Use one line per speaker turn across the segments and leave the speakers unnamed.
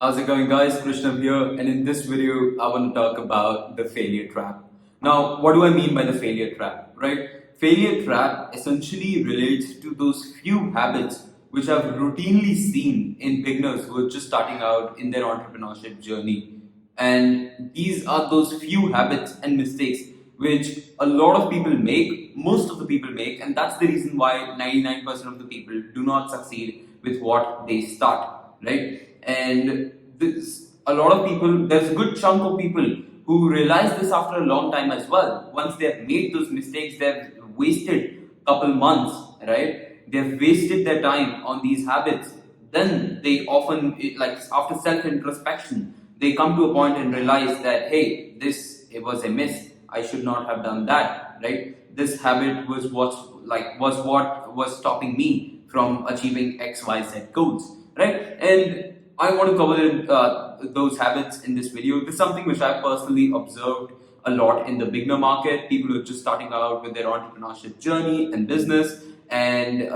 How's it going, guys? Krishnam here, and in this video, I want to talk about the failure trap. Now, what do I mean by the failure trap, right? Failure trap essentially relates to those few habits which I've routinely seen in beginners who are just starting out in their entrepreneurship journey. And these are those few habits and mistakes which a lot of people make, most of the people make, and that's the reason why 99% of the people do not succeed with what they start, right? And a lot of people, there's a good chunk of people who realize this after a long time as well. Once they've made those mistakes, they've wasted a couple months, right? They've wasted their time on these habits. Then they often, like after self introspection, they come to a point and realize that, hey, this it was a miss. I should not have done that, right? This habit was what was stopping me from achieving XYZ goals, right? And I want to cover those habits in this video. This is something which I personally observed a lot in the beginner market, people who are just starting out with their entrepreneurship journey and business. And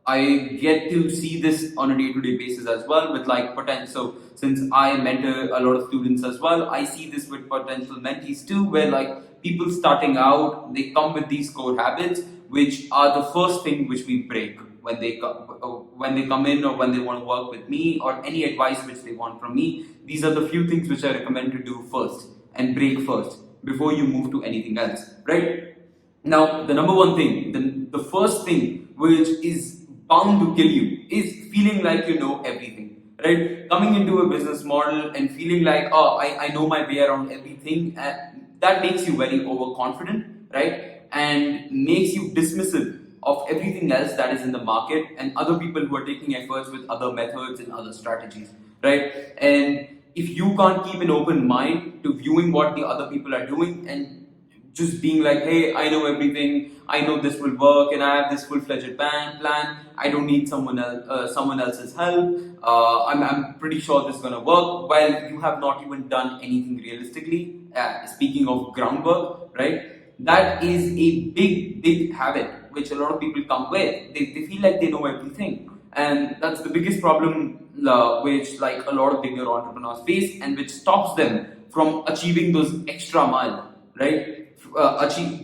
I get to see this on a day-to-day basis as well with like potential. So since I mentor a lot of students as well, I see this with potential mentees too, where like people starting out, they come with these core habits, which are the first thing which we break when they come in or when they want to work with me or any advice which they want from me. These are the few things which I recommend to do first and break first before you move to anything else, right? Now, the number one thing, the first thing which is bound to kill you is feeling like you know everything, right? Coming into a business model and feeling like, oh, I know my way around everything, that makes you very overconfident, right? And makes you dismissive of everything else that is in the market and other people who are taking efforts with other methods and other strategies, right? And if you can't keep an open mind to viewing what the other people are doing and just being like, hey, I know everything, I know this will work, and I have this full-fledged plan. I don't need someone else's help. I'm pretty sure this is gonna work. While you have not even done anything realistically. Speaking of groundwork, right? That is a big habit which a lot of people come with. They feel like they know everything, and that's the biggest problem which like a lot of bigger entrepreneurs face, and which stops them from achieving those extra miles, right?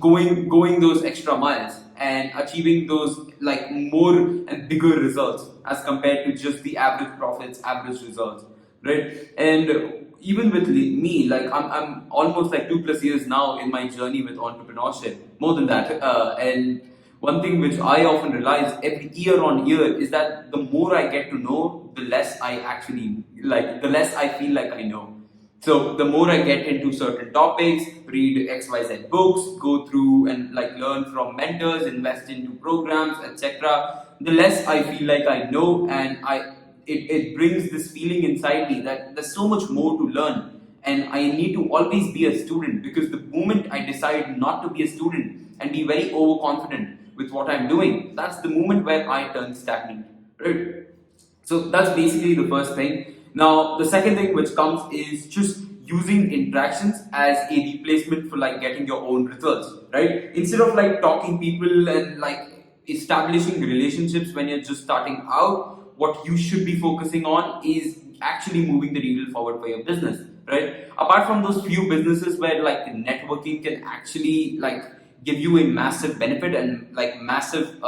Going those extra miles and achieving those like more and bigger results as compared to just the average profits, average results, right? And even with me, like I'm almost like 2+ years now in my journey with entrepreneurship, more than that. And one thing which I often realize every year on year is that the more I get to know, the less I actually like, the less I feel like I know. So the more I get into certain topics, read XYZ books, go through and like learn from mentors, invest into programs, etc., the less I feel like I know, and it brings this feeling inside me that there's so much more to learn, and I need to always be a student, because the moment I decide not to be a student and be very overconfident with what I'm doing, that's the moment where I turn stagnant, right? So that's basically the first thing. Now, the second thing which comes is just using interactions as a replacement for like getting your own results, right? Instead of like talking people and like establishing relationships when you're just starting out, what you should be focusing on is actually moving the needle forward for your business, right? Apart from those few businesses where like networking can actually like give you a massive benefit and like massive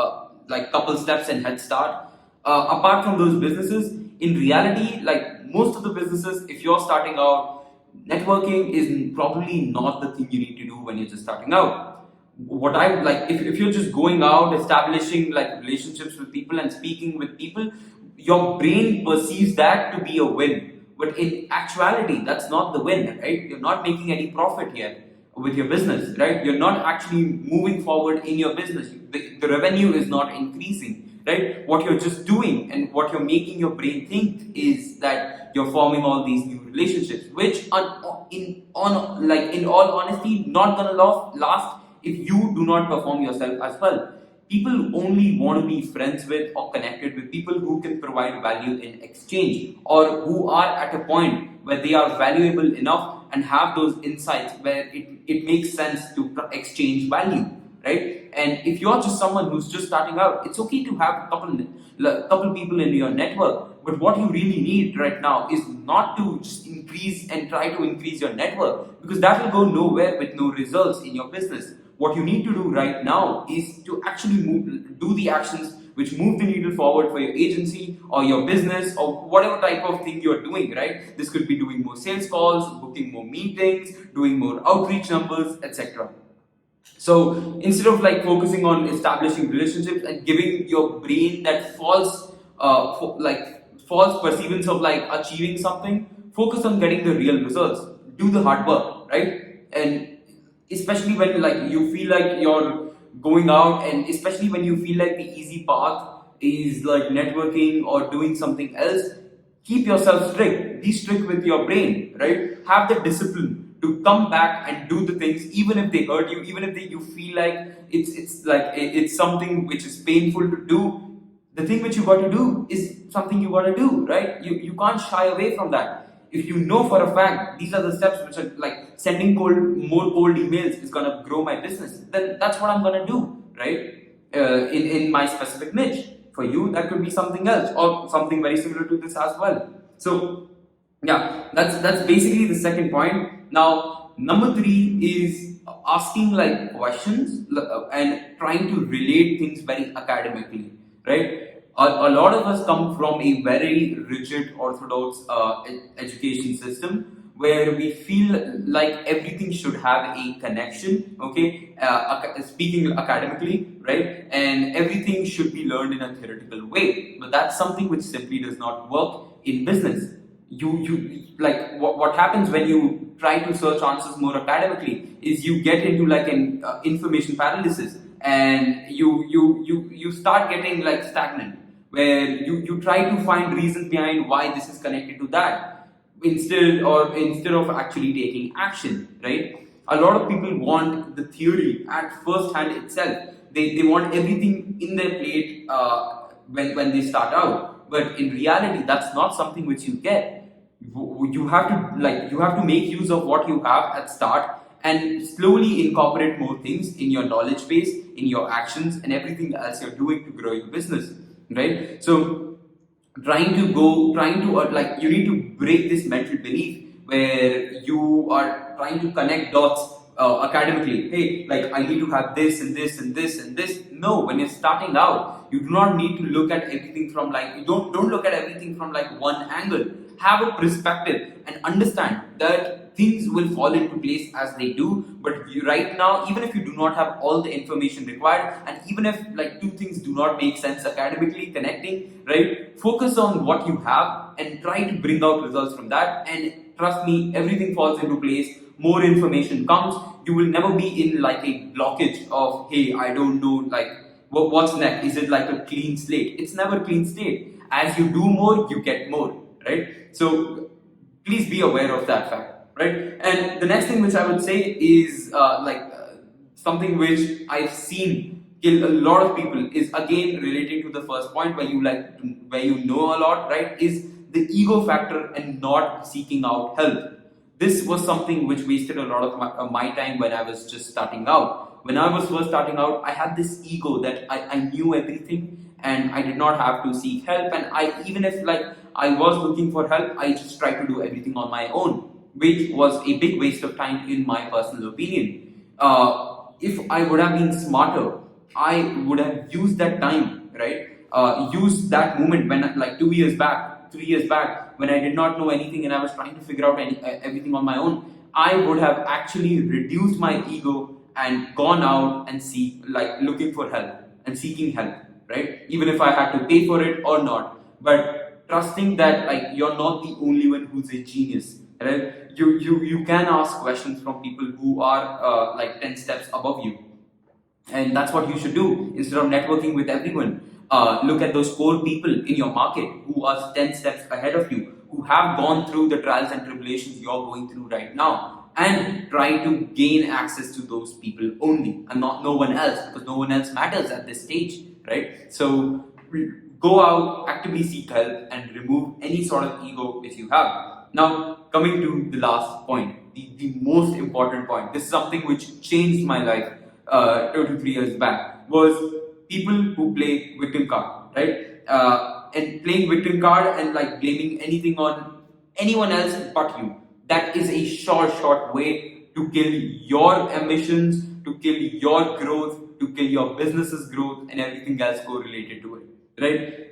like couple steps and head start, apart from those businesses, in reality, like most of the businesses, if you're starting out, networking is probably not the thing you need to do when you're just starting out. What I like, if you're just going out, establishing like relationships with people and speaking with people, your brain perceives that to be a win. But in actuality, that's not the win, right? You're not making any profit here with your business, right? You're not actually moving forward in your business. The revenue is not increasing, right? What you're just doing and what you're making your brain think is that you're forming all these new relationships, which are in all honesty not gonna last if you do not perform yourself as well. People only want to be friends with or connected with people who can provide value in exchange, or who are at a point where they are valuable enough and have those insights where it makes sense to exchange value, right? And if you're just someone who's just starting out, it's okay to have a couple people in your network, but what you really need right now is not to just increase and try to increase your network, because that will go nowhere with no results in your business. What you need to do right now is to actually do the actions which move the needle forward for your agency or your business or whatever type of thing you're doing, right? This could be doing more sales calls, booking more meetings, doing more outreach numbers, etc. So instead of like focusing on establishing relationships and giving your brain that false perceivance of like achieving something, focus on getting the real results. Do the hard work, right? And especially when like you feel like you're going out, and especially when you feel like the easy path is like networking or doing something else, keep yourself strict. Be strict with your brain, right? Have the discipline to come back and do the things, even if they hurt you, even if you feel like it's something which is painful to do. The thing which you got to do is something you got to do, right? You can't shy away from that. If you know for a fact these are the steps which are like sending more cold emails is gonna grow my business, then that's what I'm gonna do, right? In my specific niche. For you, that could be something else or something very similar to this as well. So yeah, that's basically the second point. Now, number three is asking like questions and trying to relate things very academically, right? A lot of us come from a very rigid, orthodox education system where we feel like everything should have a connection, okay? Speaking academically, right? And everything should be learned in a theoretical way. But that's something which simply does not work in business. You like what happens when you try to search answers more academically is you get into like an information paralysis, and you start getting like stagnant, where you try to find reasons behind why this is connected to that, instead of actually taking action, right? A lot of people want the theory at first hand itself. They want everything in their plate when they start out, but in reality that's not something which you get. You have to make use of what you have at start and slowly incorporate more things in your knowledge base, in your actions, and everything else you're doing to grow your business, right? So like you need to break this mental belief where you are trying to connect dots academically. Hey, like I need to have this and this and this and this. No, when you're starting out, you do not need to look at everything from like, you don't look at everything from like one angle. Have a perspective and understand that things will fall into place as they do. But right now, even if you do not have all the information required, and even if like two things do not make sense academically connecting, right, focus on what you have and try to bring out results from that, and trust me, everything falls into place. More information comes. You will never be in like a blockage of, hey, I don't know, like what's next. Is it like a clean slate? It's never a clean slate. As you do more, you get more, right? So please be aware of that fact, right? And the next thing which I would say is something which I've seen kill a lot of people is again relating to the first point, where you know a lot, right? Is the ego factor and not seeking out help. This was something which wasted a lot of my time when I was just starting out. When I was first starting out, I had this ego that I knew everything and I did not have to seek help. And even if like I was looking for help, I just tried to do everything on my own, which was a big waste of time in my personal opinion. If I would have been smarter, I would have used that time, right? Used that moment when like 2 years back, 3 years back, when I did not know anything and I was trying to figure out everything on my own. I would have actually reduced my ego and gone out and looking for help and seeking help, right? Even if I had to pay for it or not, but trusting that like you're not the only one who's a genius, right? You can ask questions from people who are like 10 steps above you, and that's what you should do instead of networking with everyone. Look at those core people in your market who are 10 steps ahead of you, who have gone through the trials and tribulations you're going through right now, and try to gain access to those people only and not no one else, because no one else matters at this stage, right? So go out, actively seek help, and remove any sort of ego if you have. Now, coming to the last point, the most important point. This is something which changed my life 2 to 3 years back, was people who play victim card, right? And playing victim card and like blaming anything on anyone else but you. That is a short way to kill your ambitions, to kill your growth, to kill your business's growth, and everything else correlated to it, right?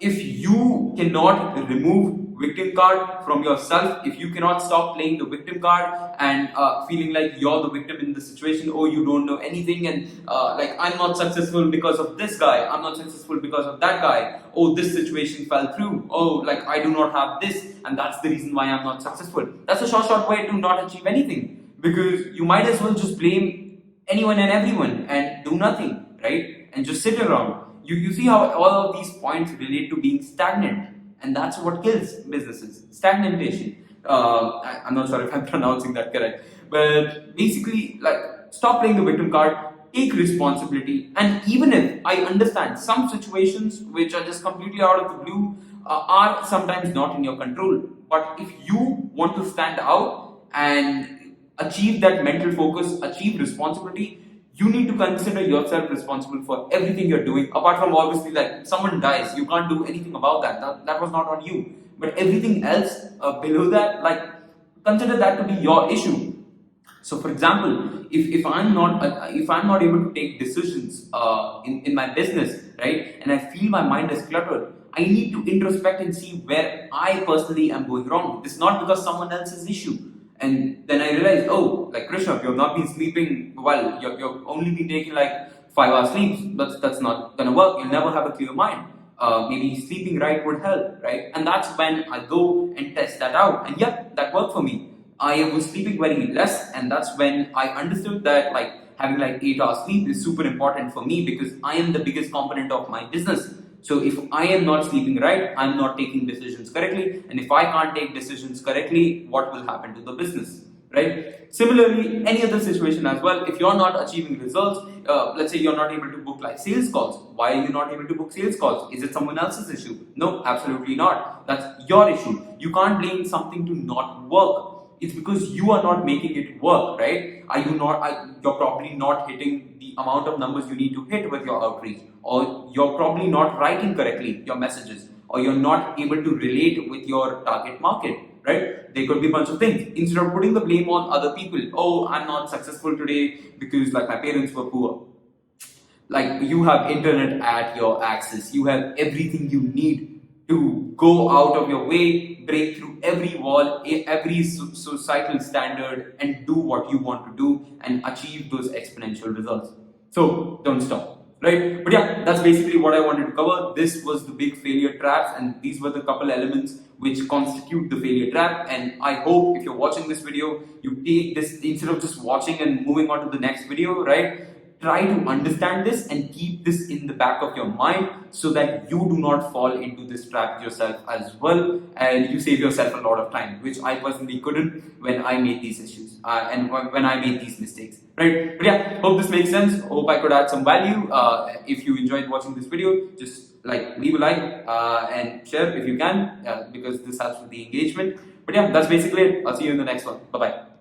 If you cannot remove victim card from yourself, if you cannot stop playing the victim card and feeling like you're the victim in the situation, oh, you don't know anything, and like, I'm not successful because of this guy, I'm not successful because of that guy, oh, this situation fell through, oh, like, I do not have this, and that's the reason why I'm not successful. That's a short way to not achieve anything, because you might as well just blame anyone and everyone and do nothing, right? And just sit around. You see how all of these points relate to being stagnant, and that's what kills businesses. Stagnation. I'm not sure if I'm pronouncing that correct, but basically, like, stop playing the victim card, take responsibility, and even if I understand some situations which are just completely out of the blue are sometimes not in your control, but if you want to stand out and achieve that mental focus, achieve responsibility, you need to consider yourself responsible for everything you're doing. Apart from, obviously, like, someone dies, you can't do anything about that. That was not on you. But everything else below that, like, consider that to be your issue. So, for example, if I'm not able to take decisions in my business, right, and I feel my mind is cluttered, I need to introspect and see where I personally am going wrong. This is not because someone else's issue. And then I realized, oh, like, Krishna, you've not been sleeping well. You've only been taking like 5 hours sleep. That's not gonna work. You'll never have a clear mind. Maybe sleeping right would help, right? And that's when I go and test that out. And yep, that worked for me. I was sleeping very less, and that's when I understood that, like, having like 8 hours sleep is super important for me, because I am the biggest component of my business. So if I am not sleeping right, I'm not taking decisions correctly, and if I can't take decisions correctly, what will happen to the business, right? Similarly, any other situation as well, if you're not achieving results, let's say you're not able to book like sales calls. Why are you not able to book sales calls? Is it someone else's issue? No, absolutely not. That's your issue. You can't blame something to not work. It's because you are not making it work, right? You're probably not hitting the amount of numbers you need to hit with your outreach, or you're probably not writing correctly your messages, or you're not able to relate with your target market, right? There could be a bunch of things. Instead of putting the blame on other people, oh, I'm not successful today because, like, my parents were poor. Like, you have internet at your access, you have everything you need to go out of your way, break through every wall, every societal standard, and do what you want to do and achieve those exponential results. So don't stop, right? But yeah, that's basically what I wanted to cover. This was the big failure traps, and these were the couple elements which constitute the failure trap. And I hope if you're watching this video, you take this, instead of just watching and moving on to the next video, right? Try to understand this and keep this in the back of your mind, so that you do not fall into this trap yourself as well, and you save yourself a lot of time, which I personally couldn't when I made these issues and when I made these mistakes, right? But yeah, hope this makes sense. Hope I could add some value. If you enjoyed watching this video, just like leave a like and share if you can, because this helps with the engagement. But yeah, that's basically it. I'll see you in the next one. Bye bye.